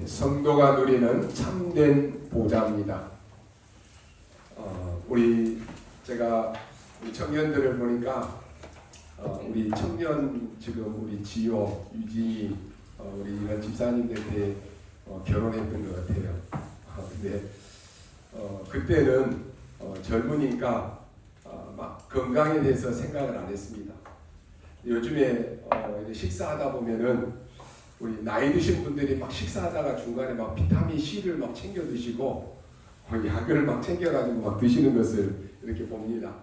성도가 누리는 참된 보좌입니다. 제가 우리 청년들을 보니까 우리 청년 지금 우리 지효, 유진이 우리 이런 집사님들한테 결혼했던 것 같아요. 근데 그때는 젊으니까 막 건강에 대해서 생각을 안 했습니다. 요즘에 식사하다 보면은 우리 나이 드신 분들이 막 식사하다가 중간에 막 비타민 C를 막 챙겨 드시고 약을 막 챙겨가지고 막 드시는 것을 이렇게 봅니다.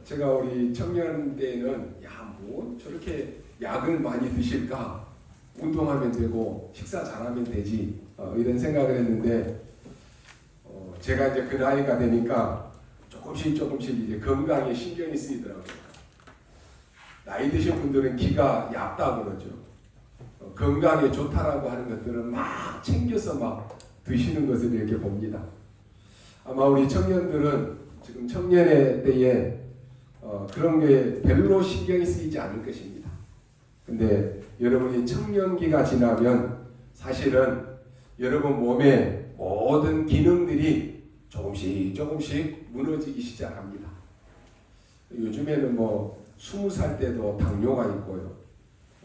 제가 우리 청년 때는 뭐 저렇게 약을 많이 드실까? 운동하면 되고 식사 잘하면 되지 이런 생각을 했는데 제가 이제 그 나이가 되니까 조금씩 이제 건강에 신경이 쓰이더라고요. 나이 드신 분들은 기가 얕다고 그러죠. 건강에 좋다라고 하는 것들은 막 챙겨서 막 드시는 것을 이렇게 봅니다. 아마 우리 청년들은 지금 청년의 때에 그런 게 별로 신경이 쓰이지 않을 것입니다. 근데 여러분이 청년기가 지나면 사실은 여러분 몸의 모든 기능들이 조금씩 무너지기 시작합니다. 요즘에는 20살 때도 당뇨가 있고요.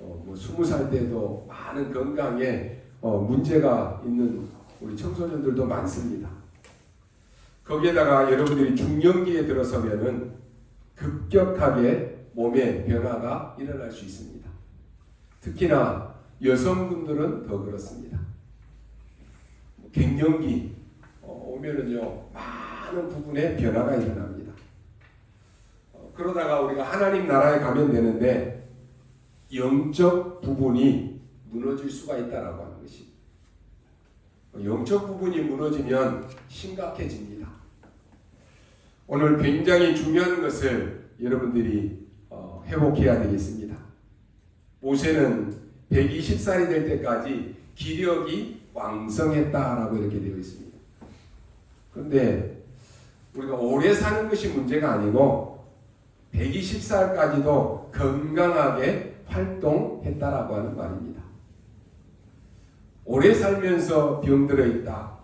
20살 때도 많은 건강에 문제가 있는 우리 청소년들도 많습니다. 거기에다가 여러분들이 중년기에 들어서면은 급격하게 몸의 변화가 일어날 수 있습니다. 특히나 여성분들은 더 그렇습니다. 갱년기 오면은요 많은 부분에 변화가 일어납니다. 그러다가 우리가 하나님 나라에 가면 되는데 영적 부분이 무너질 수가 있다라고 하는 것이. 영적 부분이 무너지면 심각해집니다. 오늘 굉장히 중요한 것을 여러분들이 회복해야 되겠습니다. 모세는 120살이 될 때까지 기력이 왕성했다라고 이렇게 되어 있습니다. 그런데 우리가 오래 사는 것이 문제가 아니고 120살까지도 건강하게 활동했다라고 하는 말입니다. 오래 살면서 병들어 있다.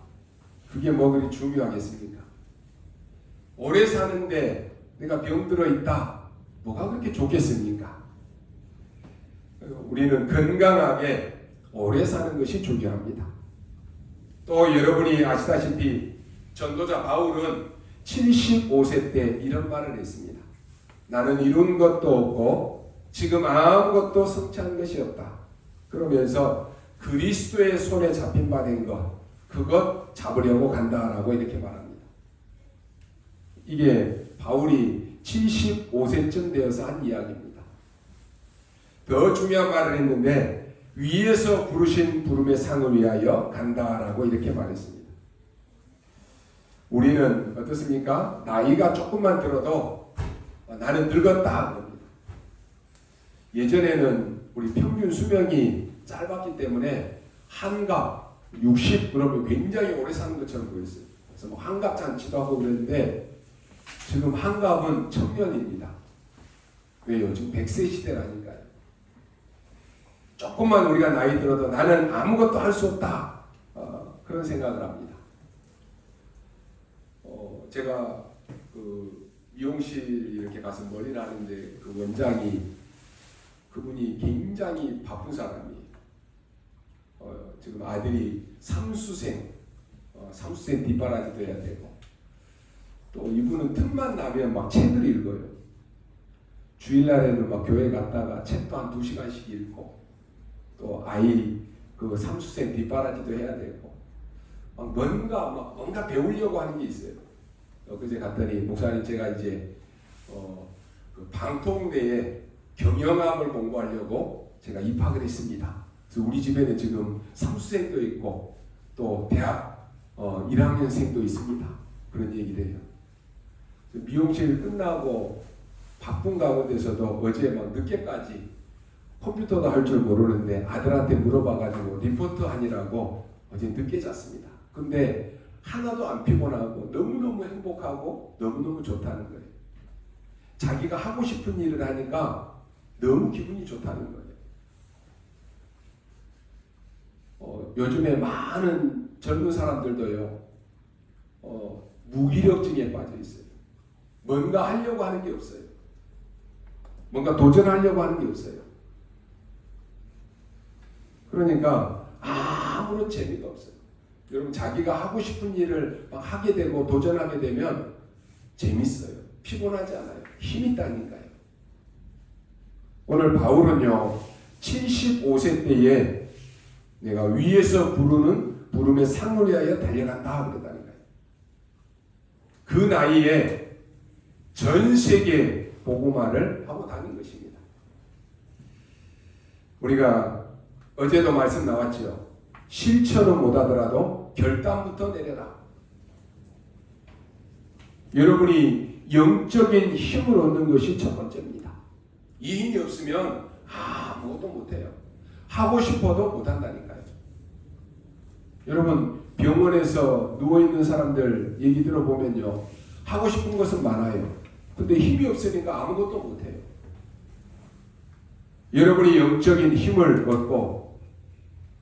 그게 뭐 그리 중요하겠습니까? 오래 사는데 내가 병들어 있다. 뭐가 그렇게 좋겠습니까? 우리는 건강하게 오래 사는 것이 중요합니다. 또 여러분이 아시다시피 전도자 바울은 75세 때 이런 말을 했습니다. 나는 이룬 것도 없고 지금 아무것도 성취한 것이 없다. 그러면서 그리스도의 손에 잡힌 바 된 것, 그것 잡으려고 간다라고 이렇게 말합니다. 이게 바울이 75세쯤 되어서 한 이야기입니다. 더 중요한 말을 했는데 위에서 부르신 부름의 상을 위하여 간다라고 이렇게 말했습니다. 우리는 어떻습니까? 나이가 조금만 들어도 나는 늙었다. 예전에는 우리 평균 수명이 짧았기 때문에 한갑 60 그러면 굉장히 오래 사는 것처럼 보였어요. 그래서 한갑 잔치도 하고 그랬는데 지금 한갑은 청년입니다. 왜요? 지금 100세 시대라니까요. 조금만 우리가 나이 들어도 나는 아무것도 할 수 없다. 그런 생각을 합니다. 제가 미용실 이렇게 가서 머리를 하는데 그 원장이 그분이 굉장히 바쁜 사람이에요. 지금 아들이 삼수생 뒷바라지도 해야 되고 또 이분은 틈만 나면 막 책을 읽어요. 주일날에는 막 교회 갔다가 책도 한 2시간씩 읽고 또 아이 그 삼수생 뒷바라지도 해야 되고 뭔가 배우려고 하는 게 있어요. 그제 갔더니 목사님 제가 이제 그 방통대에 경영학을 공부하려고 제가 입학을 했습니다. 그래서 우리 집에는 지금 삼수생도 있고 또 대학 1학년생도 있습니다. 그런 얘기를 해요. 미용실 끝나고 바쁜 가운데서도 어제 막 늦게까지 컴퓨터도 할 줄 모르는데 아들한테 물어봐가지고 리포트 하느라고 어제 늦게 잤습니다. 근데 하나도 안 피곤하고 너무너무 행복하고 너무너무 좋다는 거예요. 자기가 하고 싶은 일을 하니까 너무 기분이 좋다는 거예요. 요즘에 많은 젊은 사람들도요, 무기력증에 빠져 있어요. 뭔가 하려고 하는 게 없어요. 뭔가 도전하려고 하는 게 없어요. 그러니까 아무런 재미가 없어요. 여러분, 자기가 하고 싶은 일을 막 하게 되고 도전하게 되면 재밌어요. 피곤하지 않아요. 힘이 있다니까요. 오늘 바울은요, 75세 때에 내가 위에서 부르는 부름의 상을 위하여 달려간다 그러다니까요. 그 나이에 전 세계 복음화를 하고 다닌 것입니다. 우리가 어제도 말씀 나왔죠. 실천은 못하더라도 결단부터 내려라. 여러분이 영적인 힘을 얻는 것이 첫 번째입니다. 이 힘이 없으면 아무것도 못해요. 하고 싶어도 못한다니까요. 여러분, 병원에서 누워있는 사람들 얘기 들어보면요, 하고 싶은 것은 많아요. 근데 힘이 없으니까 아무것도 못해요. 여러분이 영적인 힘을 얻고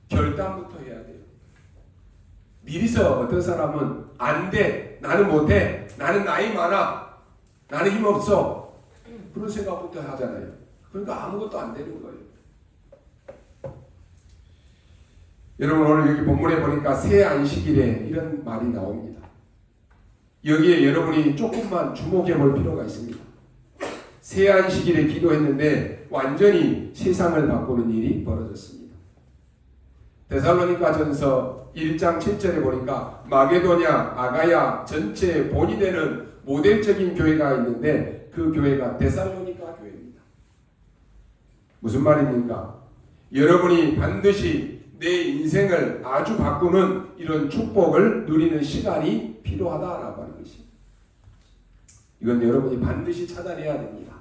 결단부터 해야 돼요. 미리서 어떤 사람은 안 돼, 나는 못해, 나는 나이 많아, 나는 힘 없어, 그런 생각부터 하잖아요. 그러니까 아무것도 안 되는 거예요. 여러분, 오늘 여기 본문에 보니까 새 안식일에 이런 말이 나옵니다. 여기에 여러분이 조금만 주목해 볼 필요가 있습니다. 새 안식일에 기도했는데 완전히 세상을 바꾸는 일이 벌어졌습니다. 데살로니가전서 1장 7절에 보니까 마게도냐, 아가야 전체 본이 되는 모델적인 교회가 있는데 그 교회가 데살로니가 교회입니다. 무슨 말입니까? 여러분이 반드시 내 인생을 아주 바꾸는 이런 축복을 누리는 시간이 필요하다라고 하는 것입니다. 이건 여러분이 반드시 찾아내야 됩니다.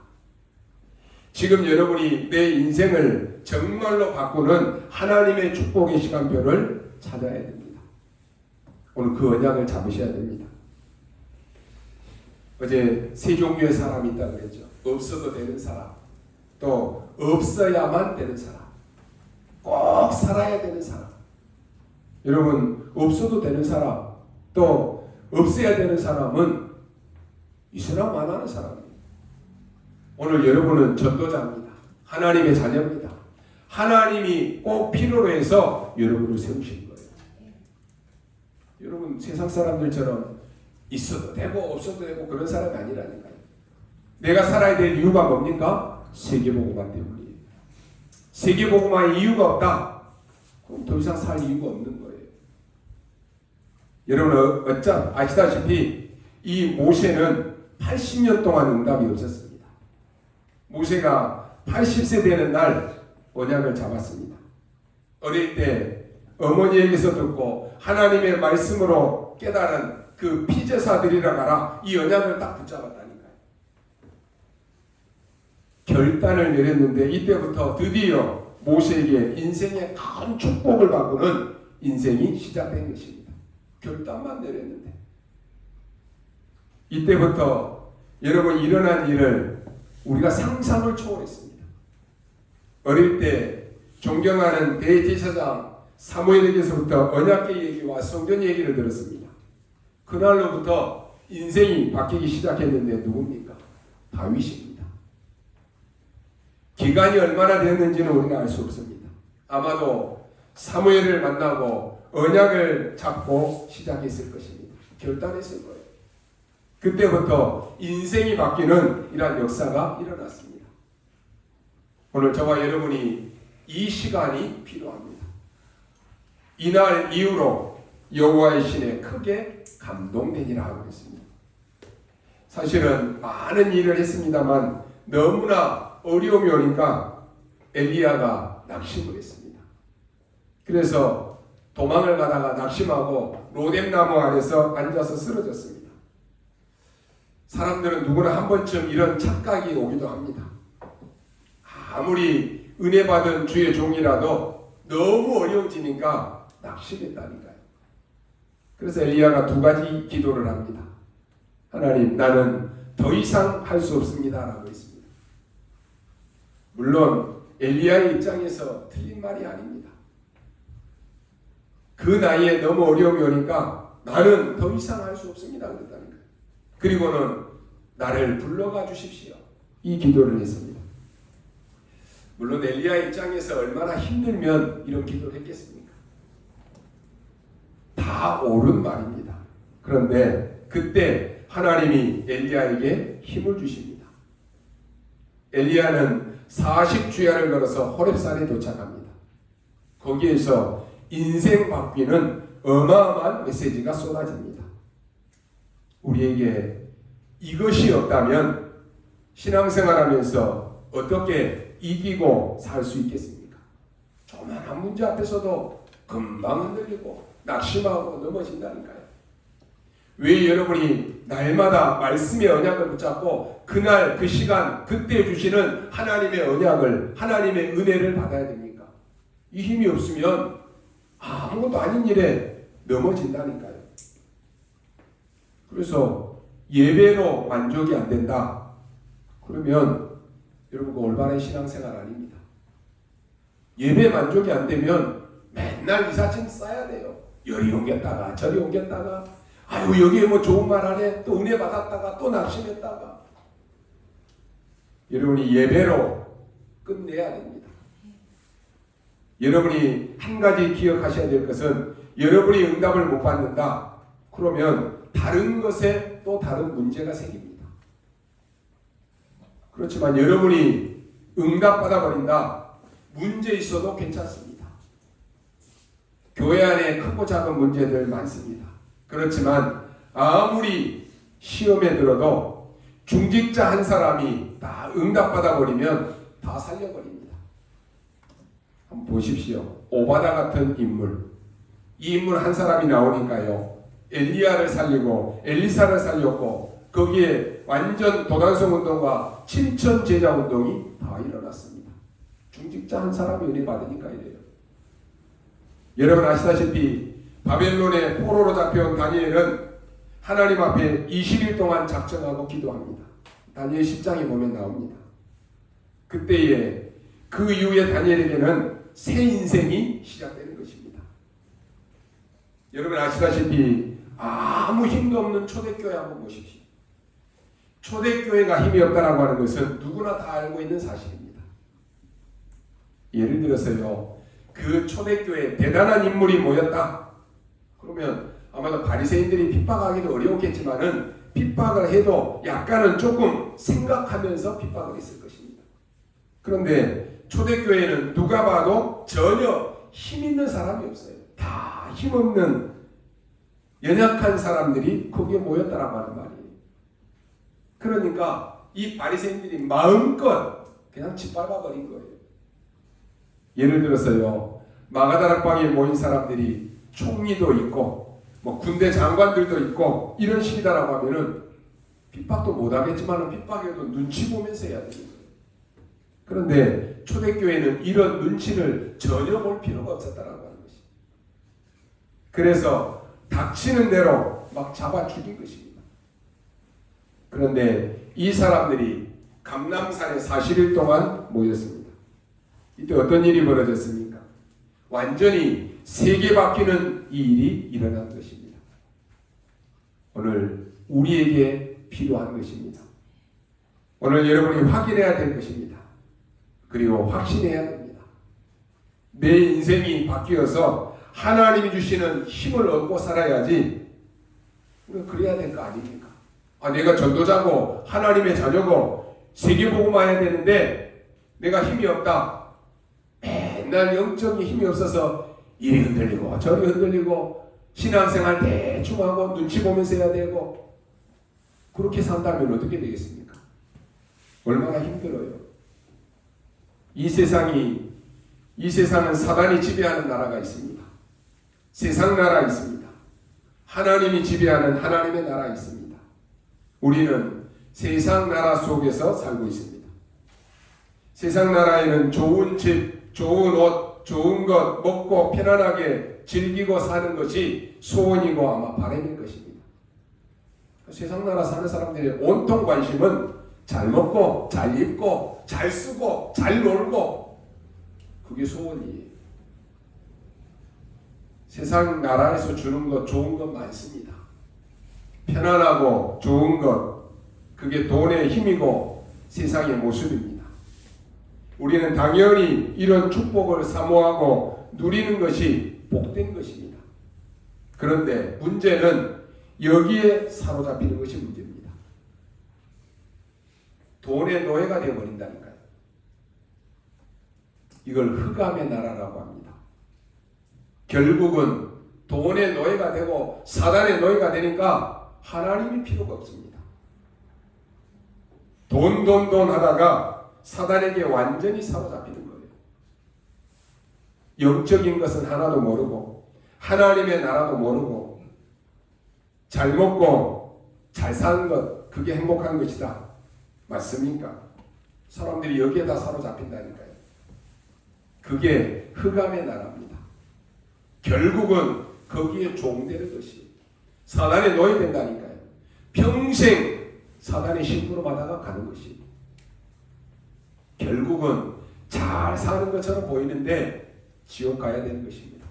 지금 여러분이 내 인생을 정말로 바꾸는 하나님의 축복의 시간표를 찾아야 됩니다. 오늘 그 언약을 잡으셔야 됩니다. 어제 세 종류의 사람이 있다고 그랬죠. 없어도 되는 사람, 또 없어야만 되는 사람, 꼭 살아야 되는 사람. 여러분, 없어도 되는 사람, 또 없어야 되는 사람은 이스라엘 만하는 사람입니다. 오늘 여러분은 전도자입니다. 하나님의 자녀입니다. 하나님이 꼭 필요로 해서 여러분을 세우신 거예요. 여러분, 세상 사람들처럼 있어도 되고 없어도 되고 그런 사람이 아니라니까요. 내가 살아야 될 이유가 뭡니까? 세계복음화 때문이에요. 세계복음화의 이유가 없다? 그럼 더 이상 살 이유가 없는 거예요. 여러분, 아시다시피 이 모세는 80년 동안 응답이 없었습니다. 모세가 80세 되는 날 언약을 잡았습니다. 어릴 때 어머니에게서 듣고 하나님의 말씀으로 깨달은 그 피제사 드리러 가라, 이 언약을 딱 붙잡았다니까요. 결단을 내렸는데 이때부터 드디어 모세에게 인생의 큰 축복을 바꾸는 인생이 시작된 것입니다. 결단만 내렸는데 이때부터 여러분 일어난 일을 우리가 상상을 초월했습니다. 어릴 때 존경하는 대제사장 사무엘에게서부터 언약궤 얘기와 성전 얘기를 들었습니다. 그날로부터 인생이 바뀌기 시작했는데 누굽니까? 다윗입니다. 기간이 얼마나 됐는지는 우리가 알 수 없습니다. 아마도 사무엘을 만나고 언약을 잡고 시작했을 것입니다. 결단했을 거예요. 그때부터 인생이 바뀌는 이러한 역사가 일어났습니다. 오늘 저와 여러분이 이 시간이 필요합니다. 이날 이후로 여호와의 신에 크게 감동되니라 하고 있습니다. 사실은 많은 일을 했습니다만 너무나 어려움이 오니까 엘리야가 낙심을 했습니다. 그래서 도망을 가다가 낙심하고 로뎀나무 아래서 앉아서 쓰러졌습니다. 사람들은 누구나 한 번쯤 이런 착각이 오기도 합니다. 아무리 은혜 받은 주의 종이라도 너무 어려워지니까 낙심했다니까요. 그래서 엘리야가 두 가지 기도를 합니다. 하나님, 나는 더 이상 할 수 없습니다 라고 했습니다. 물론 엘리야의 입장에서 틀린 말이 아닙니다. 그 나이에 너무 어려움이 오니까 나는 더 이상 할 수 없습니다. 그랬다니까. 그리고는 나를 불러가 주십시오. 이 기도를 했습니다. 물론 엘리야 입장에서 얼마나 힘들면 이런 기도를 했겠습니까? 다 옳은 말입니다. 그런데 그때 하나님이 엘리야에게 힘을 주십니다. 엘리야는 40주야를 걸어서 호렙산에 도착합니다. 거기에서 인생 바뀌는 어마어마한 메시지가 쏟아집니다. 우리에게 이것이 없다면 신앙생활하면서 어떻게 이기고 살 수 있겠습니까? 조만한 문제 앞에서도 금방 흔들리고 낙심하고 넘어진다니까요. 왜 여러분이 날마다 말씀의 언약을 붙잡고 그날 그 시간 그때 주시는 하나님의 언약을 하나님의 은혜를 받아야 됩니까? 이 힘이 없으면 아무것도 아닌 일에 넘어진다니까요. 그래서 예배로 만족이 안 된다. 그러면 여러분 그 올바른 신앙생활 아닙니다. 예배 만족이 안 되면 맨날 이삿짐 싸야 돼요. 여기 옮겼다가 저리 옮겼다가 아유 여기에 뭐 좋은 말 하네 또 은혜 받았다가 또 낙심했다가 여러분이 예배로 끝내야 됩니다. 여러분이 한 가지 기억하셔야 될 것은 여러분이 응답을 못 받는다. 그러면 다른 것에 또 다른 문제가 생깁니다. 그렇지만 여러분이 응답받아 버린다. 문제 있어도 괜찮습니다. 교회 안에 크고 작은 문제들 많습니다. 그렇지만 아무리 시험에 들어도 중직자 한 사람이 다 응답받아 버리면 다 살려버립니다. 한번 보십시오. 오바다 같은 인물. 이 인물 한 사람이 나오니까요. 엘리야를 살리고 엘리사를 살렸고 거기에 완전 도단성 운동과 7천 제자 운동이 다 일어났습니다. 중직자 한 사람이 은혜 받으니까 이래요. 여러분 아시다시피 바벨론의 포로로 잡혀온 다니엘은 하나님 앞에 20일 동안 작정하고 기도합니다. 다니엘 10장에 보면 나옵니다. 그때에 그 이후에 다니엘에게는 새 인생이 시작되는 것입니다. 여러분 아시다시피 아무 힘도 없는 초대교회 한번 보십시오. 초대교회가 힘이 없다라고 하는 것은 누구나 다 알고 있는 사실입니다. 예를 들어서요. 그 초대교회에 대단한 인물이 모였다. 그러면 아마도 바리새인들이 핍박하기도 어려웠겠지만은 핍박을 해도 약간은 조금 생각하면서 핍박을 했을 것입니다. 그런데 초대교회는 누가 봐도 전혀 힘 있는 사람이 없어요. 다 힘없는 연약한 사람들이 거기에 모였다라고 하는 말이에요. 그러니까 이 바리새인들이 마음껏 그냥 짓밟아버린 거예요. 예를 들어서요. 마가다락방에 모인 사람들이 총리도 있고 뭐 군대 장관들도 있고 이런 식이다라고 하면은 핍박도 못하겠지만 핍박해도 눈치 보면서 해야 되는 거예요. 그런데 초대교회는 이런 눈치를 전혀 볼 필요가 없었다라고 하는 것이죠. 그래서 닥치는 대로 막 잡아 죽인 것입니다. 그런데 이 사람들이 감람산에 40일 동안 모였습니다. 이때 어떤 일이 벌어졌습니까? 완전히 세계 바뀌는 이 일이 일어난 것입니다. 오늘 우리에게 필요한 것입니다. 오늘 여러분이 확인해야 될 것입니다. 그리고 확신해야 됩니다. 내 인생이 바뀌어서 하나님이 주시는 힘을 얻고 살아야지 우리가 그래야 될 거 아닙니까? 내가 전도자고 하나님의 자녀고 세계복음화해야 되는데 내가 힘이 없다. 맨날 영적인 힘이 없어서 이리 흔들리고 저리 흔들리고 신앙생활 대충 하고 눈치 보면서 해야 되고 그렇게 산다면 어떻게 되겠습니까? 얼마나 힘들어요. 이 세상은 사단이 지배하는 나라가 있습니다. 세상 나라 있습니다. 하나님이 지배하는 하나님의 나라 있습니다. 우리는 세상 나라 속에서 살고 있습니다. 세상 나라에는 좋은 집, 좋은 옷, 좋은 것 먹고 편안하게 즐기고 사는 것이 소원이고 아마 바람일 것입니다. 세상 나라 사는 사람들의 온통 관심은 잘 먹고 잘 입고 잘 쓰고 잘 놀고 그게 소원이에요. 세상 나라에서 주는 것 좋은 것 많습니다. 편안하고 좋은 것, 그게 돈의 힘이고 세상의 모습입니다. 우리는 당연히 이런 축복을 사모하고 누리는 것이 복된 것입니다. 그런데 문제는 여기에 사로잡히는 것이 문제입니다. 돈의 노예가 되어버린다니까요. 이걸 흑암의 나라라고 합니다. 결국은 돈의 노예가 되고 사단의 노예가 되니까 하나님이 필요가 없습니다. 돈 하다가 사단에게 완전히 사로잡히는 거예요. 영적인 것은 하나도 모르고 하나님의 나라도 모르고 잘 먹고 잘 사는 것, 그게 행복한 것이다. 맞습니까? 사람들이 여기에다 사로잡힌다니까요. 그게 흑암의 나라입니다. 결국은 거기에 종되는 것이 사단의 노예된다니까요. 평생 사단의 심부름하다가 가는 것이 결국은 잘 사는 것처럼 보이는데 지옥 가야 되는 것입니다.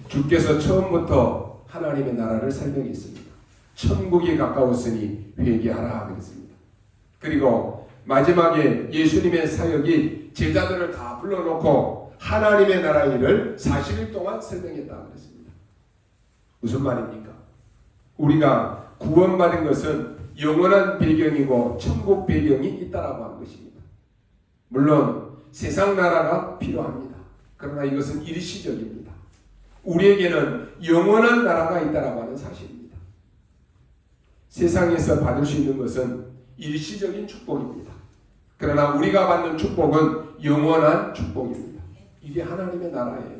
주께서 처음부터 하나님의 나라를 설명했습니다. 천국이 가까웠으니 회개하라 그랬습니다. 그리고 마지막에 예수님의 사역이 제자들을 다 불러놓고 하나님의 나라의 일을 40일 동안 설명했다 그랬습니다. 무슨 말입니까? 우리가 구원받은 것은 영원한 배경이고 천국 배경이 있다라고 하는 것입니다. 물론 세상 나라가 필요합니다. 그러나 이것은 일시적입니다. 우리에게는 영원한 나라가 있다라고 하는 사실입니다. 세상에서 받을 수 있는 것은 일시적인 축복입니다. 그러나 우리가 받는 축복은 영원한 축복입니다. 이게 하나님의 나라예요.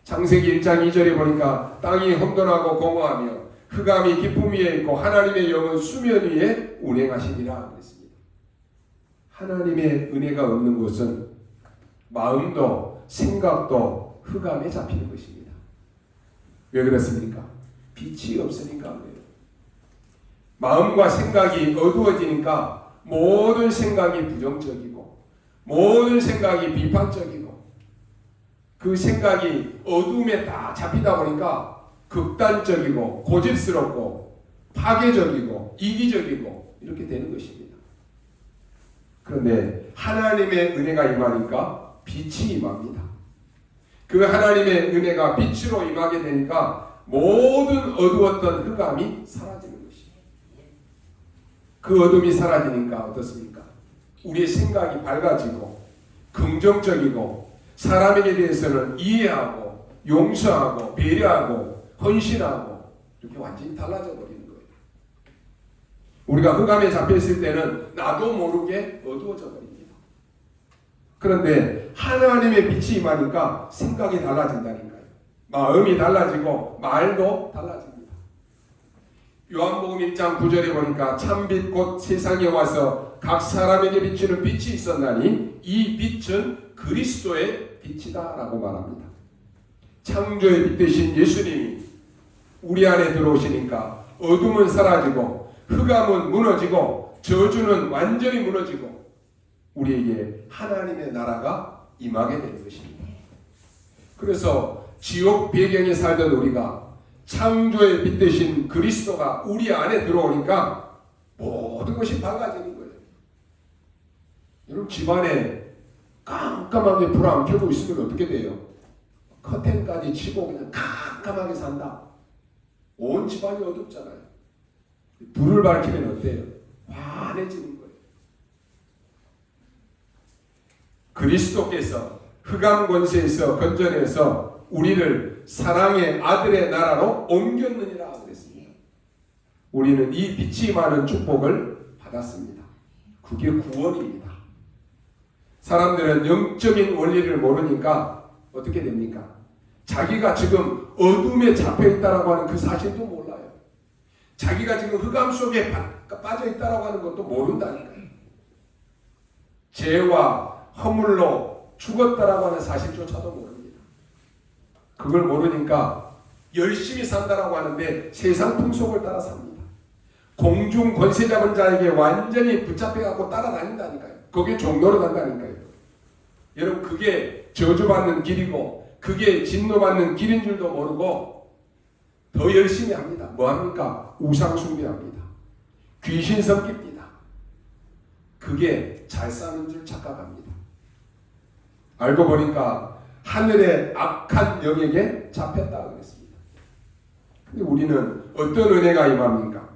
창세기 1장 2절에 보니까 땅이 혼돈하고 공허하며 흑암이 깊음 위에 있고 하나님의 영은 수면 위에 운행하시니라 그랬습니다. 하나님의 은혜가 없는 곳은 마음도 생각도 흑암에 잡히는 것입니다. 왜 그렇습니까? 빛이 없으니까 그래요. 마음과 생각이 어두워지니까 모든 생각이 부정적이고 모든 생각이 비판적이고 그 생각이 어둠에 다 잡히다 보니까 극단적이고 고집스럽고 파괴적이고 이기적이고 이렇게 되는 것입니다. 그런데 하나님의 은혜가 임하니까 빛이 임합니다. 그 하나님의 은혜가 빛으로 임하게 되니까 모든 어두웠던 흑암이 사라지는 것입니다. 그 어둠이 사라지니까 어떻습니까? 우리의 생각이 밝아지고 긍정적이고 사람에게 대해서는 이해하고 용서하고 배려하고 헌신하고 이렇게 완전히 달라져 버리는 거예요. 우리가 흑암에 잡혀있을 때는 나도 모르게 어두워져 버립니다. 그런데 하나님의 빛이 임하니까 생각이 달라진다니까요. 마음이 달라지고 말도 달라집니다. 요한복음 1장 9절에 보니까 참빛 곧 세상에 와서 각 사람에게 비추는 빛이 있었나니 이 빛은 그리스도의 빛이다 라고 말합니다. 창조의 빛 되신 예수님이 우리 안에 들어오시니까 어둠은 사라지고 흑암은 무너지고 저주는 완전히 무너지고 우리에게 하나님의 나라가 임하게 되는 것입니다. 그래서 지옥 배경에 살던 우리가 창조의 빛 되신 그리스도가 우리 안에 들어오니까 모든 것이 밝아지는 거예요. 여러분 집안에 깜깜하게 불 안 켜고 있으면 어떻게 돼요? 커튼까지 치고 그냥 깜깜하게 산다. 온 집안이 어둡잖아요. 불을 밝히면 어때요? 환해지는 거예요. 그리스도께서 흑암 권세에서 건져내서 우리를 사랑의 아들의 나라로 옮겼느니라 그랬습니다. 우리는 이 빛이 많은 축복을 받았습니다. 그게 구원입니다. 사람들은 영적인 원리를 모르니까 어떻게 됩니까? 자기가 지금 어둠에 잡혀있다라고 하는 그 사실도 몰라요. 자기가 지금 흑암 속에 빠져있다라고 하는 것도 모른다니까요. 죄와 허물로 죽었다라고 하는 사실조차도 모릅니다. 그걸 모르니까 열심히 산다라고 하는데 세상 풍속을 따라 삽니다. 공중 권세 잡은 자에게 완전히 붙잡혀갖고 따라다닌다니까요. 거기에 종로로 간다니까요. 여러분 그게 저주받는 길이고 그게 진노받는 길인 줄도 모르고 더 열심히 합니다. 뭐합니까? 우상 숭배합니다. 귀신 섬깁니다. 그게 잘 사는 줄 착각합니다. 알고 보니까 하늘의 악한 영에게 잡혔다 그랬습니다. 근데 우리는 어떤 은혜가 임합니까?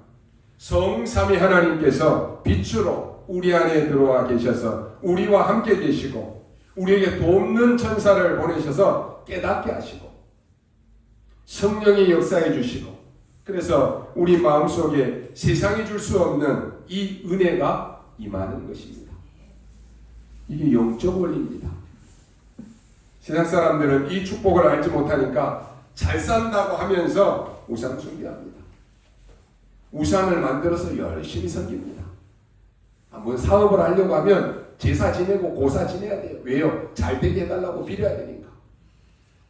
성삼위 하나님께서 빛으로 우리 안에 들어와 계셔서 우리와 함께 계시고 우리에게 돕는 천사를 보내셔서 깨닫게 하시고 성령이 역사해 주시고 그래서 우리 마음속에 세상이 줄 수 없는 이 은혜가 임하는 것입니다. 이게 영적 원리입니다. 세상 사람들은 이 축복을 알지 못하니까 잘 산다고 하면서 우상 숭배합니다. 우상을 만들어서 열심히 섬깁니다. 한번 사업을 하려고 하면 제사 지내고 고사 지내야 돼요. 왜요? 잘 되게 해달라고 빌어야 되니까.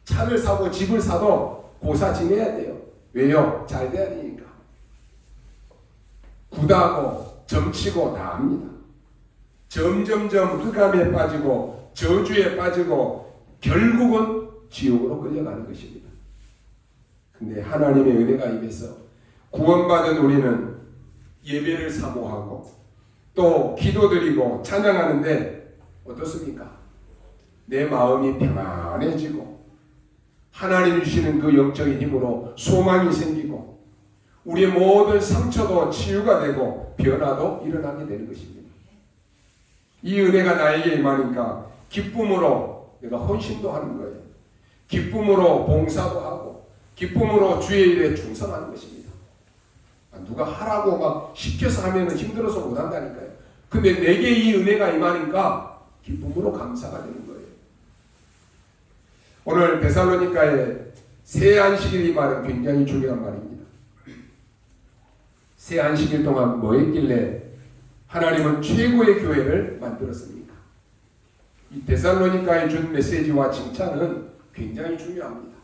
차를 사고 집을 사도 고사 지내야 돼요. 왜요? 잘 돼야 되니까. 구다고 점치고 다 합니다. 점점점 흑암에 빠지고 저주에 빠지고 결국은 지옥으로 끌려가는 것입니다. 근데 하나님의 은혜가 임해서 구원받은 우리는 예배를 사모하고 또 기도드리고 찬양하는데 어떻습니까? 내 마음이 평안해지고 하나님 주시는 그 영적인 힘으로 소망이 생기고 우리의 모든 상처도 치유가 되고 변화도 일어나게 되는 것입니다. 이 은혜가 나에게 임하니까 기쁨으로 내가 헌신도 하는 거예요. 기쁨으로 봉사도 하고 기쁨으로 주의 일에 충성하는 것입니다. 누가 하라고 막 시켜서 하면 힘들어서 못한다니까요. 근데 내게 이 은혜가 임하니까 기쁨으로 감사가 되는 거예요. 오늘 데살로니가의 새 안식일 이 말은 굉장히 중요한 말입니다. 새 안식일 동안 뭐 했길래 하나님은 최고의 교회를 만들었습니까? 이 데살로니가에 준 메시지와 칭찬은 굉장히 중요합니다.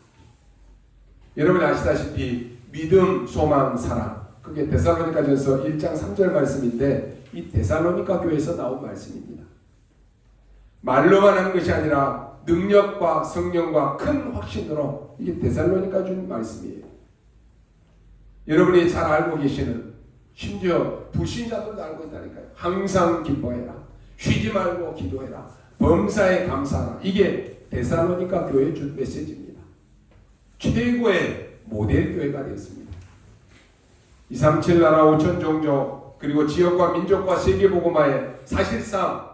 여러분 아시다시피 믿음, 소망, 사랑 그게 데살로니가전서 1장 3절 말씀인데 이 데살로니가 교회에서 나온 말씀입니다. 말로만 하는 것이 아니라 능력과 성령과 큰 확신으로 이게 데살로니가 준 말씀이에요. 여러분이 잘 알고 계시는 심지어 불신자들도 알고 있다니까요. 항상 기뻐해라. 쉬지 말고 기도해라. 범사에 감사하라. 이게 데살로니가 교회에 준 메시지입니다. 최고의 모델 교회가 되었습니다. 237 나라 5천 종족 그리고 지역과 민족과 세계복음화에 사실상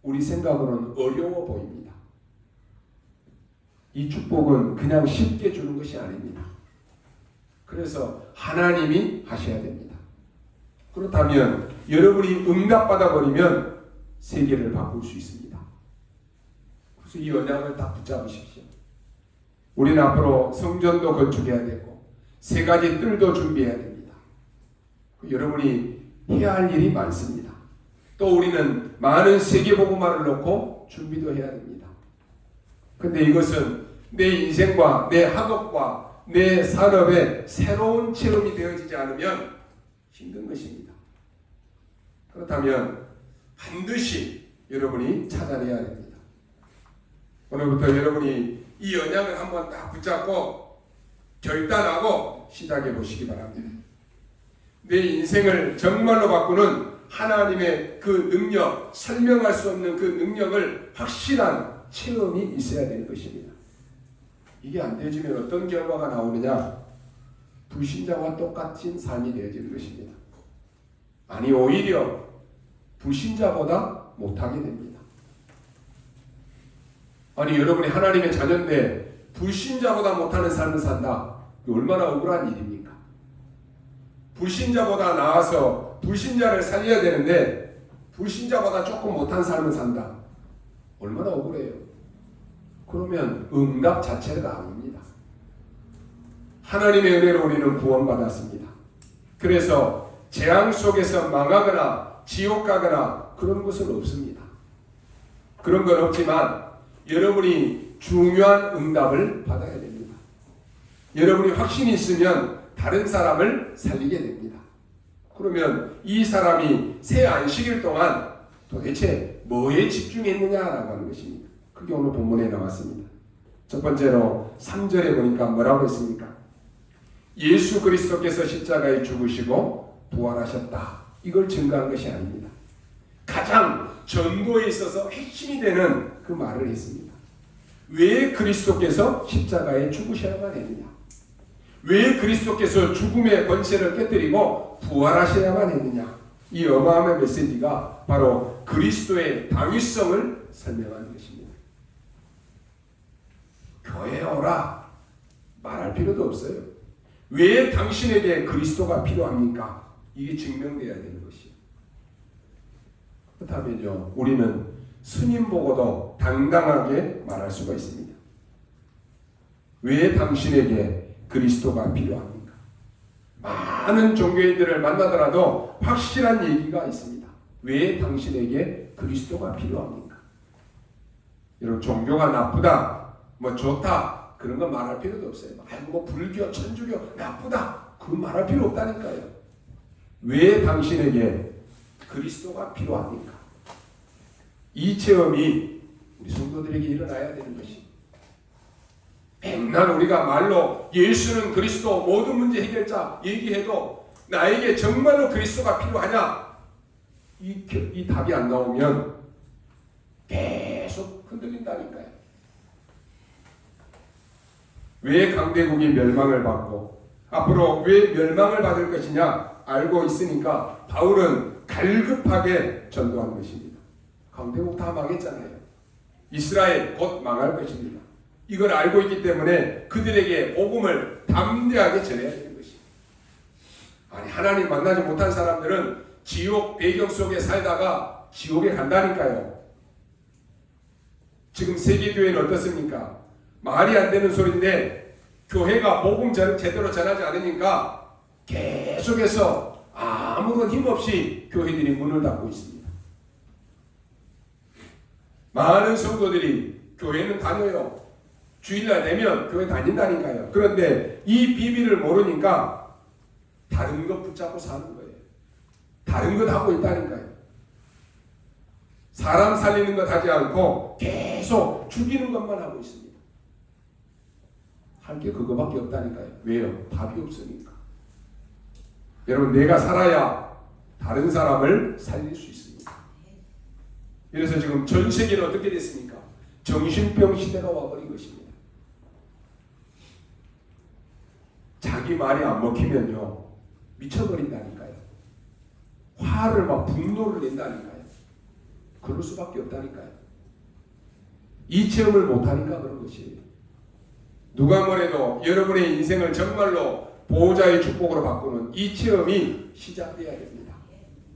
우리 생각으로는 어려워 보입니다. 이 축복은 그냥 쉽게 주는 것이 아닙니다. 그래서 하나님이 하셔야 됩니다. 그렇다면 여러분이 응답받아 버리면 세계를 바꿀 수 있습니다. 그래서 이 언약을 다 붙잡으십시오. 우리는 앞으로 성전도 건축해야 되고 세 가지 뜰도 준비해야 됩니다. 여러분이 해야 할 일이 많습니다. 또 우리는 많은 세계복음화를 놓고 준비도 해야 됩니다. 근데 이것은 내 인생과 내 학업과 내 산업에 새로운 체험이 되어지지 않으면 힘든 것입니다. 그렇다면 반드시 여러분이 찾아내야 됩니다. 오늘부터 여러분이 이 언약을 한번 딱 붙잡고 결단하고 시작해 보시기 바랍니다. 내 인생을 정말로 바꾸는 하나님의 그 능력, 설명할 수 없는 그 능력을 확실한 체험이 있어야 되는 것입니다. 이게 안 되어지면 어떤 결과가 나오느냐? 불신자와 똑같은 삶이 되어지는 것입니다. 아니 오히려 불신자보다 못하게 됩니다. 아니 여러분이 하나님의 자녀인데 불신자보다 못하는 삶을 산다. 얼마나 억울한 일입니까? 불신자보다 나아서 불신자를 살려야 되는데 불신자보다 조금 못한 삶을 산다. 얼마나 억울해요. 그러면 응답 자체가 아닙니다. 하나님의 은혜로 우리는 구원받았습니다. 그래서 재앙 속에서 망하거나 지옥 가거나 그런 것은 없습니다. 그런 건 없지만 여러분이 중요한 응답을 받아야 됩니다. 여러분이 확신이 있으면 다른 사람을 살리게 됩니다. 그러면 이 사람이 새 안식일 동안 도대체 뭐에 집중했느냐라고 하는 것입니다. 그게 오늘 본문에 나왔습니다. 첫 번째로 3절에 보니까 뭐라고 했습니까? 예수 그리스도께서 십자가에 죽으시고 부활하셨다. 이걸 증거한 것이 아닙니다. 가장 전도에 있어서 핵심이 되는 그 말을 했습니다. 왜 그리스도께서 십자가에 죽으셔야만 했느냐? 왜 그리스도께서 죽음의 권세를 깨뜨리고 부활하셔야만 했느냐? 이 어마어마한 메시지가 바로 그리스도의 당위성을 설명하는 것입니다. 교회에 오라 말할 필요도 없어요. 왜 당신에게 그리스도가 필요합니까? 이게 증명되어야 되는 것이에요. 그렇다면요, 우리는 스님 보고도 당당하게 말할 수가 있습니다. 왜 당신에게 그리스도가 필요합니까? 많은 종교인들을 만나더라도 확실한 얘기가 있습니다. 왜 당신에게 그리스도가 필요합니까? 여러분, 종교가 나쁘다, 뭐 좋다, 그런 거 말할 필요도 없어요. 아이고, 뭐 불교, 천주교 나쁘다, 그거 말할 필요 없다니까요. 왜 당신에게 그리스도가 필요합니까? 이 체험이 우리 성도들에게 일어나야 되는 것이, 맨날 우리가 말로 예수는 그리스도 모든 문제 해결자 얘기해도 나에게 정말로 그리스도가 필요하냐? 이 답이 안 나오면 계속 흔들린다니까요. 왜 강대국이 멸망을 받고 앞으로 왜 멸망을 받을 것이냐 알고 있으니까 바울은 갈급하게 전도한 것입니다. 강대국 다 망했잖아요. 이스라엘 곧 망할 것입니다. 이걸 알고 있기 때문에 그들에게 복음을 담대하게 전해야 되는 것입니다. 아니, 하나님 만나지 못한 사람들은 지옥 배경 속에 살다가 지옥에 간다니까요. 지금 세계교회는 어떻습니까? 말이 안 되는 소리인데 교회가 복음 제대로 전하지 않으니까 계속해서 아무런 힘없이 교회들이 문을 닫고 있습니다. 많은 성도들이 교회는 다녀요. 주일날 되면 교회 다닌다니까요. 그런데 이 비밀을 모르니까 다른 것 붙잡고 사는 거예요. 다른 것 하고 있다니까요. 사람 살리는 것 하지 않고 계속 죽이는 것만 하고 있습니다. 할 게 그거밖에 없다니까요. 왜요? 답이 없으니까. 여러분, 내가 살아야 다른 사람을 살릴 수 있습니다. 그래서 지금 전 세계는 어떻게 됐습니까? 정신병 시대가 와버린 것입니다. 자기 말이 안 먹히면요, 미쳐버린다니까요. 화를 막 분노를 낸다니까요. 그럴 수밖에 없다니까요. 이 체험을 못하니까 그런 것이에요. 누가 뭐래도 여러분의 인생을 정말로 보호자의 축복으로 바꾸는 이 체험이 시작돼야 됩니다.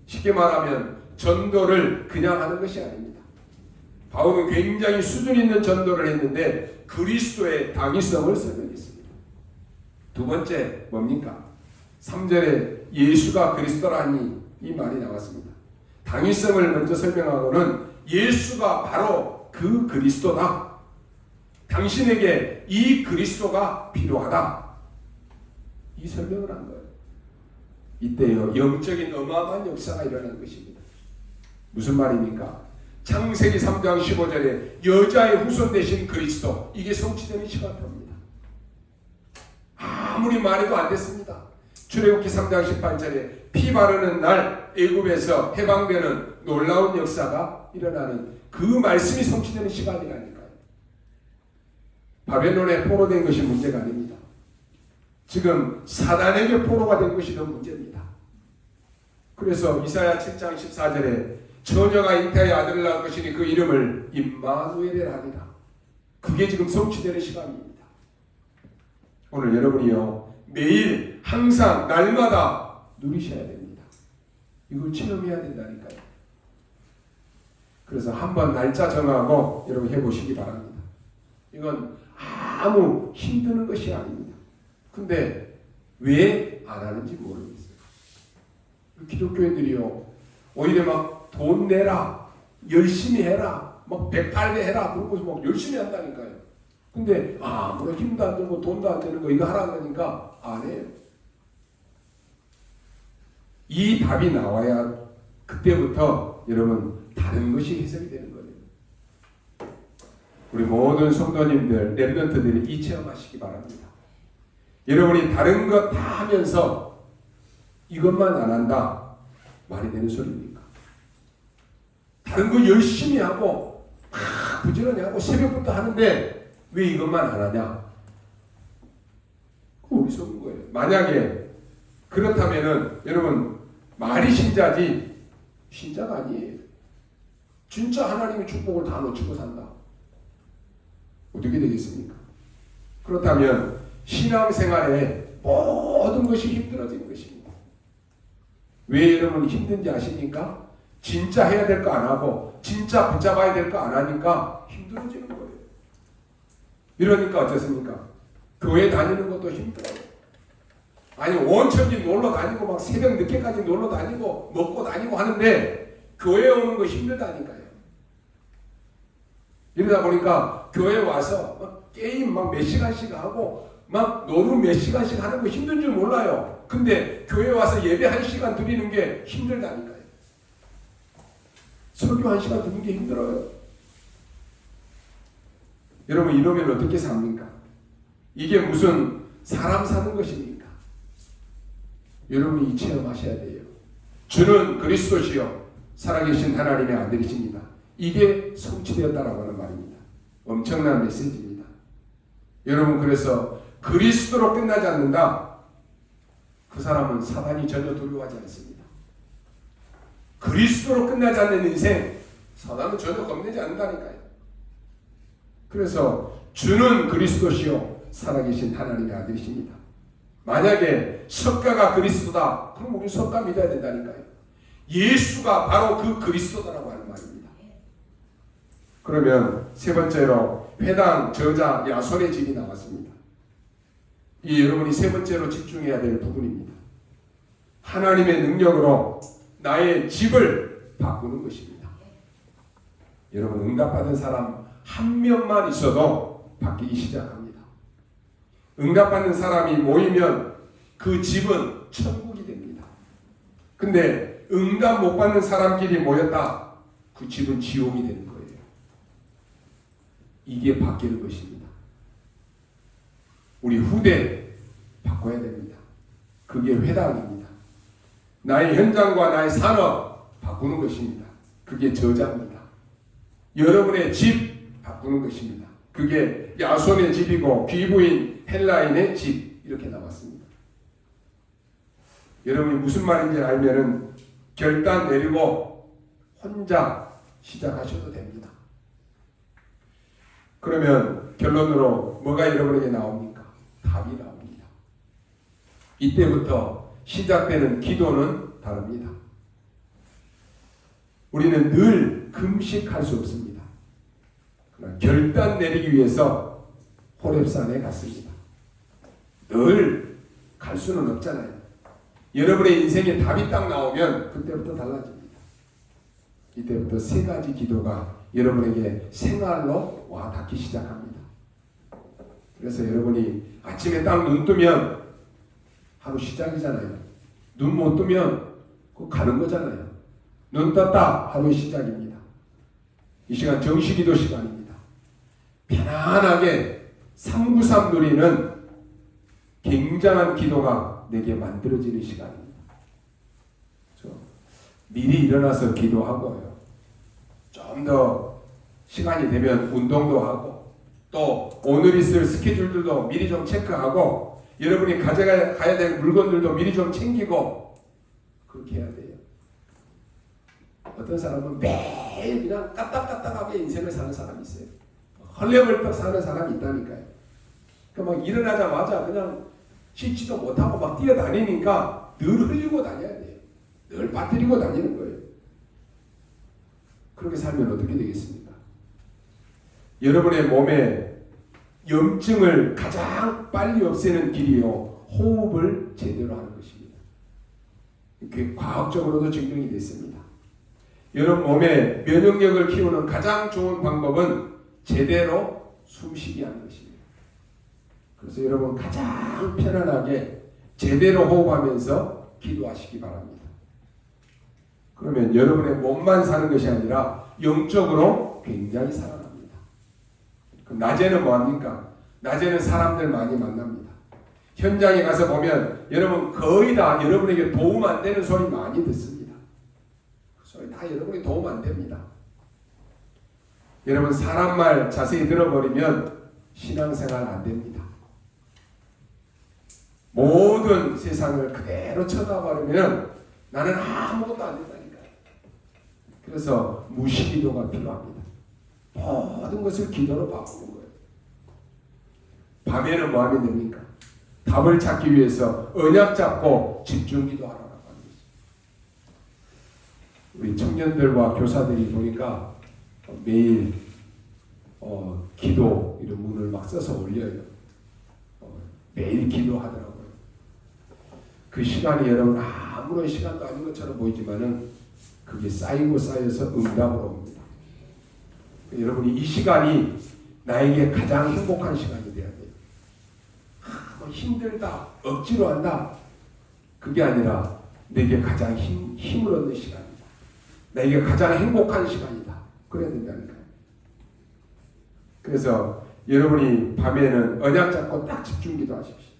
쉽게 말하면 전도를 그냥 하는 것이 아닙니다. 바울은 굉장히 수준 있는 전도를 했는데 그리스도의 당위성을 설명했습니다. 두 번째 뭡니까? 3절에 예수가 그리스도라니 이 말이 나왔습니다. 당위성을 먼저 설명하고는 예수가 바로 그 그리스도다. 당신에게 이 그리스도가 필요하다. 이 설명을 한 거예요. 이때요, 영적인 어마어마한 역사가 일어난 것입니다. 무슨 말입니까? 창세기 3장 15절에 여자의 후손 되신 그리스도, 이게 성취되는 시간표입니다. 아무리 말해도 안 됐습니다. 출애굽기 3장 18절에 피 바르는 날 애굽에서 해방되는 놀라운 역사가 일어나는 그 말씀이 성취되는 시간이라니까요. 바벨론에 포로된 것이 문제가 아닙니다. 지금 사단에게 포로가 된 것이 더 문제입니다. 그래서 이사야 7장 14절에 처녀가 잉태하여 아들을 낳을 것이니 그 이름을 임마누엘이라 하리라. 그게 지금 성취되는 시간입니다. 오늘 여러분이요, 매일 항상 날마다 누리셔야 됩니다. 이걸 체험해야 된다니까요. 그래서 한번 날짜 정하고 여러분 해보시기 바랍니다. 이건 아무 힘드는 것이 아닙니다. 근데 왜 안 하는지 모르겠어요. 기독교인들이요, 오히려 막 돈 내라, 열심히 해라, 막 108배 해라, 그러고 막 열심히 한다니까요. 근데 아무런 힘도 안 들고 돈도 안 되는 거 이거 하라는 거니까 안 해요. 이 답이 나와야 그때부터 여러분 다른 것이 해석이 되는 거예요. 우리 모든 성도님들, 랩런트들이 이 체험하시기 바랍니다. 여러분이 다른 것 다 하면서 이것만 안 한다, 말이 되는 소리입니까? 다른 거 열심히 하고 막 부지런히 하고 새벽부터 하는데 왜 이것만 안 하냐? 그거 어리석은 거예요. 만약에 그렇다면은 여러분 말이 신자지 신자가 아니에요. 진짜 하나님의 축복을 다 놓치고 산다. 어떻게 되겠습니까? 그렇다면 신앙생활에 모든 것이 힘들어지는 것입니다. 왜 여러분 힘든지 아십니까? 진짜 해야 될 거 안 하고 진짜 붙잡아야 될 거 안 하니까 힘들어지는 거예요. 이러니까 어쩌습니까? 교회 다니는 것도 힘들어요. 아니 원천지 놀러 다니고 막 새벽 늦게까지 놀러 다니고 먹고 다니고 하는데 교회 오는 거 힘들다니까요. 이러다 보니까 교회 와서 막 게임 막 몇 시간씩 하고 막 노름 몇 시간씩 하는 거 힘든 줄 몰라요. 근데 교회 와서 예배 1시간 드리는 게 힘들다니까요. 설교 1시간 듣는 게 힘들어요. 여러분 이러면 어떻게 삽니까? 이게 무슨 사람 사는 것입니까? 여러분이 이 체험하셔야 돼요. 주는 그리스도시요 살아계신 하나님의 아들이십니다. 이게 성취되었다라고 하는 말입니다. 엄청난 메시지입니다. 여러분 그래서 그리스도로 끝나지 않는다. 그 사람은 사단이 전혀 두려워하지 않습니다. 그리스도로 끝나지 않는 인생 사단은 전혀 겁내지 않는다니까요. 그래서 주는 그리스도시요 살아계신 하나님의 아들이십니다. 만약에 석가가 그리스도다 그럼 우리 석가 믿어야 된다니까요. 예수가 바로 그 그리스도다라고 하는 말입니다. 그러면 세 번째로 회당 저자 야손의 집이 나왔습니다. 이 여러분이 세 번째로 집중해야 될 부분입니다. 하나님의 능력으로 나의 집을 바꾸는 것입니다. 여러분 응답받은 사람 한 명만 있어도 바뀌기 시작합니다. 응답받는 사람이 모이면 그 집은 천국이 됩니다. 근데 응답 못 받는 사람끼리 모였다. 그 집은 지옥이 되는 거예요. 이게 바뀌는 것입니다. 우리 후대 바꿔야 됩니다. 그게 회당입니다. 나의 현장과 나의 산업 바꾸는 것입니다. 그게 저자입니다. 여러분의 집 바꾸는 것입니다. 그게 야손의 집이고 귀부인 헬라인의 집 이렇게 나왔습니다. 여러분이 무슨 말인지 알면은 결단 내리고 혼자 시작하셔도 됩니다. 그러면 결론으로 뭐가 여러분에게 나옵니까? 답이 나옵니다. 이때부터 시작되는 기도는 다릅니다. 우리는 늘 금식할 수 없습니다. 그러나 결단 내리기 위해서 호렙산에 갔습니다. 늘 갈 수는 없잖아요. 여러분의 인생에 답이 딱 나오면 그때부터 달라집니다. 이때부터 세 가지 기도가 여러분에게 생활로 와 닿기 시작합니다. 그래서 여러분이 아침에 딱 눈 뜨면 하루 시작이잖아요. 눈 못 뜨면 그 가는 거잖아요. 눈 떴다 하루의 시작입니다. 이 시간 정시기도 시간입니다. 편안하게 393 누리는 굉장한 기도가 내게 만들어지는 시간입니다. 미리 일어나서 기도하고요. 좀 더 시간이 되면 운동도 하고 또 오늘 있을 스케줄들도 미리 좀 체크하고 여러분이 가져가야 될 물건들도 미리 좀 챙기고 그렇게 해야 돼요. 어떤 사람은 매일 그냥 까딱까딱하게 인생을 사는 사람이 있어요. 헐레벌떡 사는 사람이 있다니까요. 그러니까 막 일어나자마자 그냥 씻지도 못하고 막 뛰어다니니까 늘 흘리고 다녀야 돼요. 늘 빠뜨리고 다니는 거예요. 그렇게 살면 어떻게 되겠습니까? 여러분의 몸에 염증을 가장 빨리 없애는 길이요. 호흡을 제대로 하는 것입니다. 그게 과학적으로도 증명이 됐습니다. 여러분 몸의 면역력을 키우는 가장 좋은 방법은 제대로 숨쉬기 하는 것입니다. 그래서 여러분 가장 편안하게 제대로 호흡하면서 기도하시기 바랍니다. 그러면 여러분의 몸만 사는 것이 아니라 영적으로 굉장히 살아납니다. 낮에는 뭐합니까? 낮에는 사람들 많이 만납니다. 현장에 가서 보면 여러분 거의 다 여러분에게 도움 안 되는 소리 많이 듣습니다. 그 소리 다 여러분에게 도움 안 됩니다. 여러분 사람 말 자세히 들어버리면 신앙생활 안 됩니다. 모든 세상을 그대로 쳐다버리면 나는 아무것도 안 된다니까요. 그래서 무시기도가 필요합니다. 모든 것을 기도로 바꾸는 거예요. 밤에는 뭐 하면 됩니까? 답을 찾기 위해서 언약 잡고 집중기도 하라고 하는 거죠. 우리 청년들과 교사들이 보니까 매일 기도 이런 문을 막 써서 올려요. 매일 기도하더라고요. 그 시간이 여러분 아무런 시간도 아닌 것처럼 보이지만은 그게 쌓이고 쌓여서 응답으로 옵니다. 여러분이 이 시간이 나에게 가장 행복한 시간이 돼야 돼요. 힘들다, 억지로 한다. 그게 아니라 내게 가장 힘을 얻는 시간이다. 나에게 가장 행복한 시간이다. 그래야 된다니까요. 그래서 여러분이 밤에는 언약 잡고 딱 집중기도 하십시오.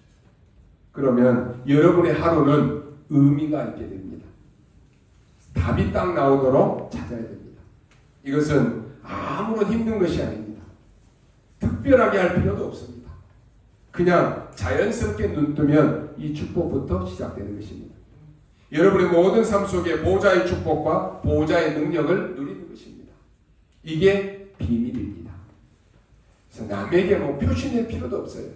그러면 여러분의 하루는 의미가 있게 됩니다. 답이 딱 나오도록 찾아야 됩니다. 이것은 아무런 힘든 것이 아닙니다. 특별하게 할 필요도 없습니다. 그냥 자연스럽게 눈 뜨면 이 축복부터 시작되는 것입니다. 여러분의 모든 삶 속에 보호자의 축복과 보호자의 능력을 누리는 것입니다. 이게 비밀입니다. 그래서 남에게 뭐 표시낼 필요도 없어요.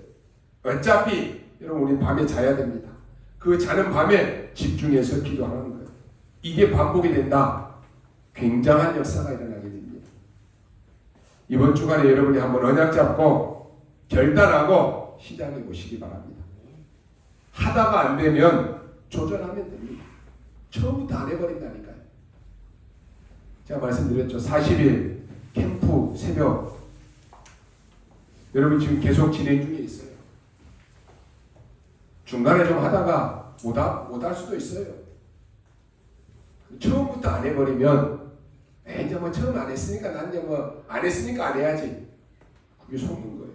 어차피 여러분 우리 밤에 자야 됩니다. 그 자는 밤에 집중해서 기도하는 거예요. 이게 반복이 된다. 굉장한 역사가 일어나게 됩니다. 이번 주간에 여러분이 한번 언약 잡고 결단하고 시작해 보시기 바랍니다. 하다가 안 되면 조절하면 됩니다. 처음부터 안 해버린다니까요. 제가 말씀드렸죠. 40일 캠프 새벽 여러분 지금 계속 진행 중에 있어요. 중간에 좀 하다가 못 할 수도 있어요. 처음부터 안 해버리면 이제 뭐 처음 안 했으니까 난 이제 뭐 안 했으니까 안 해야지. 그게 속는 거예요.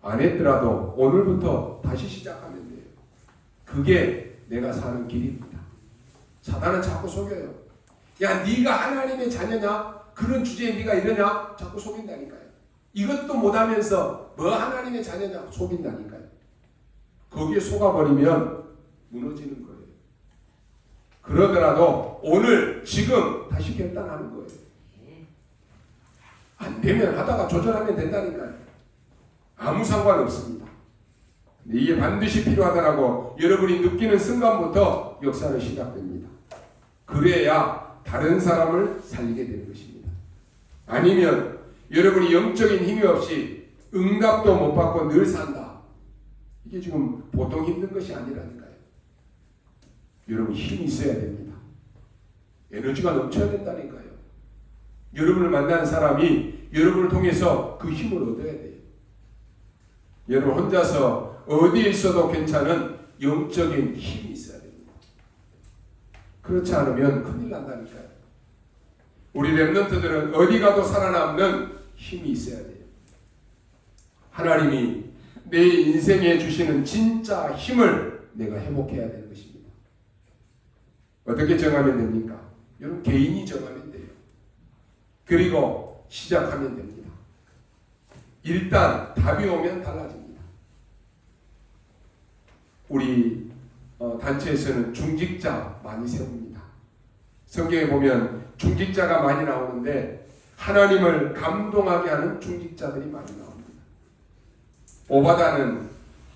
안 했더라도 오늘부터 다시 시작하면 돼요. 그게 내가 사는 길입니다. 사단은 자꾸 속여요. 야, 네가 하나님의 자녀냐? 그런 주제에 네가 이러냐? 자꾸 속인다니까요. 이것도 못하면서 뭐 하나님의 자녀냐? 속인다니까요. 거기에 속아버리면 무너지는 거예요. 그러더라도 오늘 지금 다시 결단하는 거예요. 안 되면 하다가 조절하면 된다니까요. 아무 상관없습니다. 이게 반드시 필요하다라고 여러분이 느끼는 순간부터 역사는 시작됩니다. 그래야 다른 사람을 살리게 되는 것입니다. 아니면 여러분이 영적인 힘이 없이 응답도 못 받고 늘 산다. 이게 지금 보통 힘든 것이 아니라니까요. 여러분 힘이 있어야 됩니다. 에너지가 넘쳐야 된다니까요. 여러분을 만나는 사람이 여러분을 통해서 그 힘을 얻어야 돼요. 여러분 혼자서 어디에 있어도 괜찮은 영적인 힘이 있어야 됩니다. 그렇지 않으면 큰일 난다니까요. 우리 렘넌트들은 어디 가도 살아남는 힘이 있어야 돼요. 하나님이 내 인생에 주시는 진짜 힘을 내가 회복해야 되는 것입니다. 어떻게 정하면 됩니까? 여러분 개인이 정하면 돼요. 그리고 시작하면 됩니다. 일단 답이 오면 달라집니다. 우리 단체에서는 중직자 많이 세웁니다. 성경에 보면 중직자가 많이 나오는데 하나님을 감동하게 하는 중직자들이 많이 나옵니다. 오바다는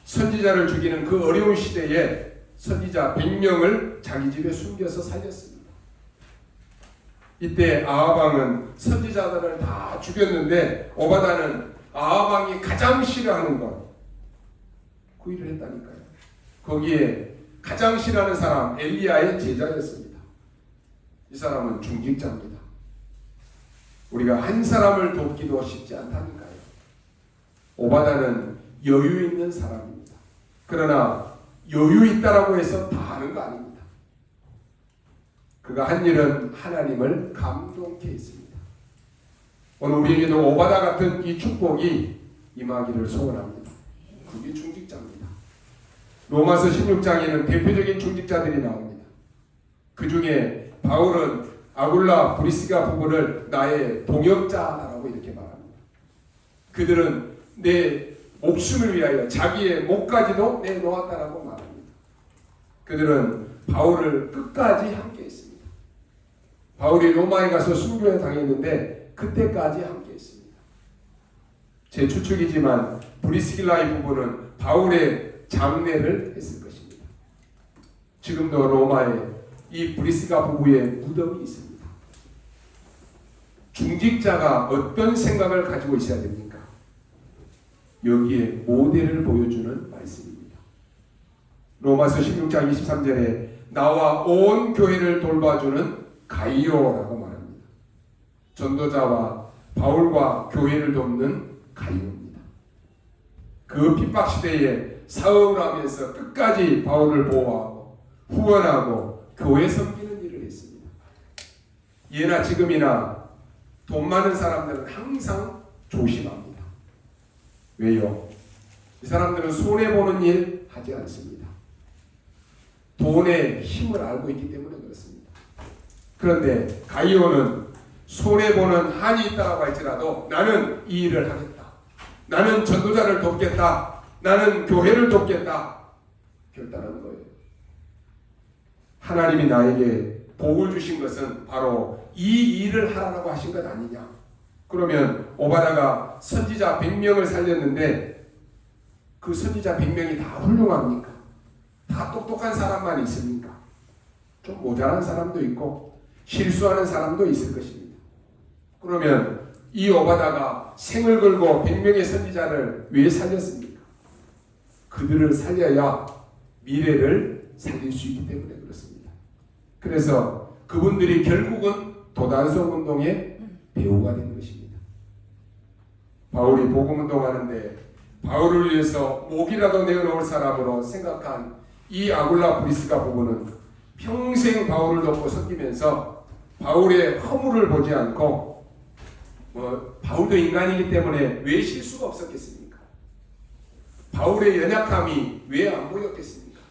선지자를 죽이는 그 어려운 시대에 선지자 100명을 자기 집에 숨겨서 살렸습니다. 이때 아하방은 선지자들을 다 죽였는데 오바다는 아하방이 가장 싫어하는 것 그 일을 했다니까요. 거기에 가장 싫어하는 사람 엘리야의 제자였습니다. 이 사람은 중직자입니다. 우리가 한 사람을 돕기도 쉽지 않다니까요. 오바다는 여유 있는 사람입니다. 그러나 여유 있다라고 해서 다 하는 거 아닙니다. 그가 한 일은 하나님을 감동케 했습니다. 오늘 우리에게도 오바다 같은 이 축복이 임하기를 소원합니다. 그게 중직자입니다. 로마서 16장에는 대표적인 중직자들이 나옵니다. 그 중에 바울은 아굴라 브리스가 부부를 나의 동역자라고 이렇게 말합니다. 그들은 내 목숨을 위하여 자기의 목까지도 내놓았다라고 말합니다. 그들은 바울을 끝까지 함께 했습니다. 바울이 로마에 가서 순교에 당했는데 그때까지 함께 했습니다. 제 추측이지만 브리스길라의 부부는 바울의 장례를 했을 것입니다. 지금도 로마에 이 브리스가 부부의 무덤이 있습니다. 중직자가 어떤 생각을 가지고 있어야 됩니까? 여기에 모델을 보여주는 말씀입니다. 로마서 16장 23절에 나와 온 교회를 돌봐주는 가이오라고 말합니다. 전도자와 바울과 교회를 돕는 가이오입니다. 그 핍박 시대에 사흘하면서 끝까지 바울을 보호하고 후원하고 교회 섬기는 일을 했습니다. 예나 지금이나 돈 많은 사람들은 항상 조심합니다. 왜요? 이 사람들은 손해보는 일 하지 않습니다. 돈의 힘을 알고 있기 때문에 그렇습니다. 그런데 가이오는 손해보는 한이 있다고 할지라도 나는 이 일을 하겠다. 나는 전도자를 돕겠다. 나는 교회를 돕겠다. 결단하는 거예요. 하나님이 나에게 복을 주신 것은 바로 이 일을 하라고 하신 것 아니냐. 그러면 오바다가 선지자 100명을 살렸는데 그 선지자 100명이 다 훌륭합니까? 다 똑똑한 사람만 있습니까? 좀 모자란 사람도 있고 실수하는 사람도 있을 것입니다. 그러면 이 오바다가 생을 걸고 100명의 선지자를 왜 살렸습니까? 그들을 살려야 미래를 살릴 수 있기 때문에 그렇습니다. 그래서 그분들이 결국은 도단성 운동의 배우가 된 것입니다. 바울이 복음 운동하는데 바울을 위해서 목이라도 내어놓을 사람으로 생각한 이 아굴라 브리스가 부부는 평생 바울을 돕고 섬기면서 바울의 허물을 보지 않고 바울도 인간이기 때문에 왜 실수가 없었겠습니까? 바울의 연약함이 왜 안 보였겠습니까?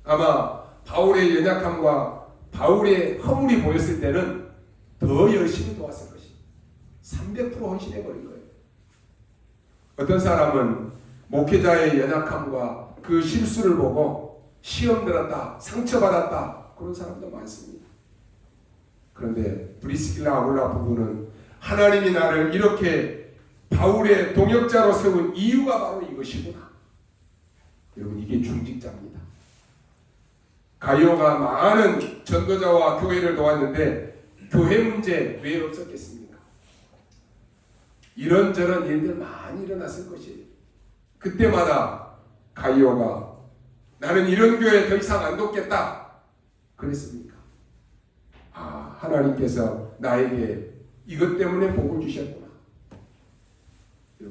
아마 바울의 연약함과 바울의 허물이 보였을 때는 더 열심히 도왔을 것입니다. 300% 헌신해버린 거예요. 어떤 사람은 목회자의 연약함과 그 실수를 보고 시험 들었다, 상처받았다 그런 사람도 많습니다. 그런데 브리스길라 아굴라 부부는 하나님이 나를 이렇게 바울의 동역자로 세운 이유가 바로 이것이구나. 여러분 이게 중직자입니다. 가이오가 많은 전도자와 교회를 도왔는데 교회 문제 왜 없었겠습니까? 이런저런 일들 많이 일어났을 것이에요. 그때마다 가이오가 나는 이런 교회 더 이상 안 돕겠다 그랬습니까? 하나님께서 나에게 이것 때문에 복을 주셨구나.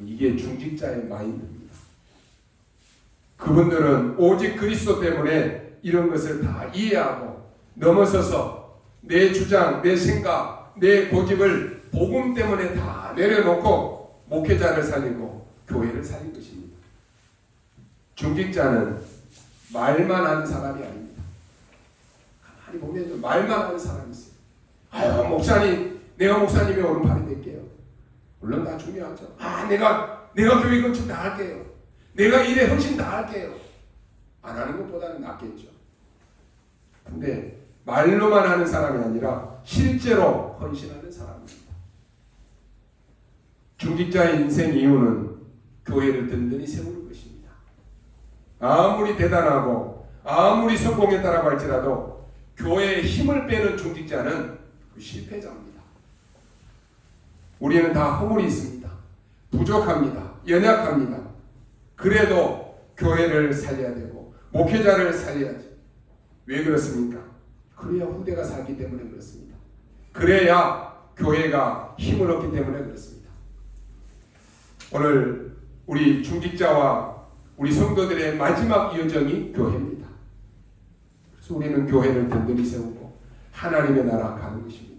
이게 중직자의 마인드입니다. 그분들은 오직 그리스도 때문에 이런 것을 다 이해하고 넘어서서 내 주장, 내 생각, 내 고집을 복음 때문에 다 내려놓고 목회자를 살리고 교회를 살린 것입니다. 중직자는 말만 하는 사람이 아닙니다. 가만히 보면 말만 하는 사람이 있어요. 아유 목사님, 내가 목사님의 오른팔이 될게요. 물론 다 중요하죠. 내가 교회 건축 다 할게요. 내가 일에 헌신 다 할게요. 안 하는 것보다는 낫겠죠. 근데 말로만 하는 사람이 아니라 실제로 헌신하는 사람입니다. 중직자의 인생 이유는 교회를 든든히 세우는 것입니다. 아무리 대단하고 아무리 성공했다라고 할지라도 교회에 힘을 빼는 중직자는 실패자입니다. 우리는 다 허물이 있습니다. 부족합니다. 연약합니다. 그래도 교회를 살려야 되고 목회자를 살려야지. 왜 그렇습니까? 그래야 후대가 살기 때문에 그렇습니다. 그래야 교회가 힘을 얻기 때문에 그렇습니다. 오늘 우리 중직자와 우리 성도들의 마지막 여정이 교회입니다. 그래서 우리는 교회를 든든히 세우고 하나님의 나라 가는 것입니다.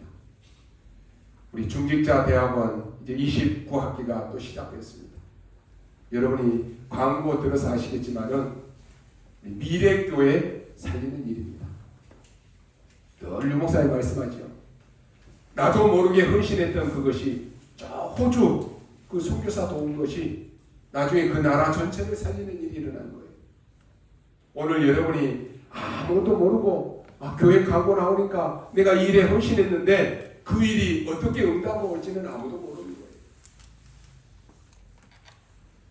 우리 중직자 대학원 이제 29학기가 또 시작됐습니다. 여러분이 광고 들어서 아시겠지만은 미래교회 살리는 일입니다. 늘 유목사님 말씀하죠. 나도 모르게 헌신했던 그것이 저 호주 그 선교사 도운 것이 나중에 그 나라 전체를 살리는 일이 일어난 거예요. 오늘 여러분이 아무것도 모르고 교회 가고 나오니까 내가 일에 헌신했는데 그 일이 어떻게 응답을 올지는 아무도 모르는 거예요.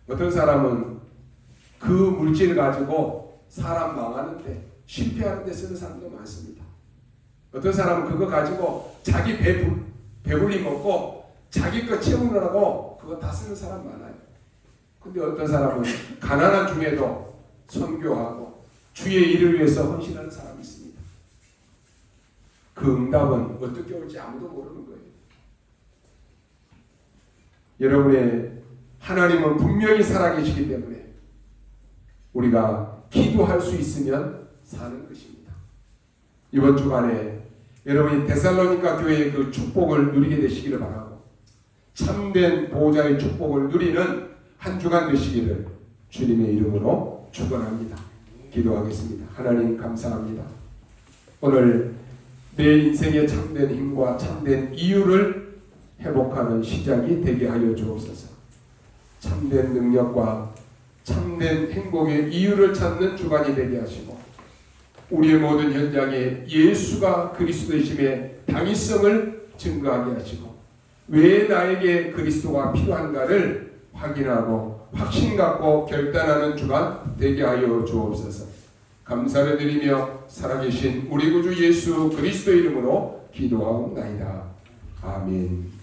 어떤 사람은 그 물질을 가지고 사람 망하는데 실패하는 데 쓰는 사람도 많습니다. 어떤 사람은 그거 가지고 자기 배불리 먹고 자기 거 채우느라고 그거 다 쓰는 사람 많아요. 근데 어떤 사람은 가난한 중에도 선교하고 주의 일을 위해서 헌신하는 사람이 있습니다. 그 응답은 어떻게 올지 아무도 모르는 거예요. 여러분의 하나님은 분명히 살아계시기 때문에 우리가 기도할 수 있으면 사는 것입니다. 이번 주간에 여러분이 데살로니가 교회의 그 축복을 누리게 되시기를 바라고 참된 보호자의 축복을 누리는 한 주간 되시기를 주님의 이름으로 축원합니다. 기도하겠습니다. 하나님 감사합니다. 오늘 내 인생의 참된 힘과 참된 이유를 회복하는 시작이 되게 하여 주옵소서. 참된 능력과 참된 행복의 이유를 찾는 주간이 되게 하시고 우리의 모든 현장에 예수가 그리스도이심의 당위성을 증거하게 하시고 왜 나에게 그리스도가 필요한가를 확인하고 확신 갖고 결단하는 주간 되게 하여 주옵소서. 감사를 드리며 살아계신 우리 구주 예수 그리스도 이름으로 기도하옵나이다. 아멘.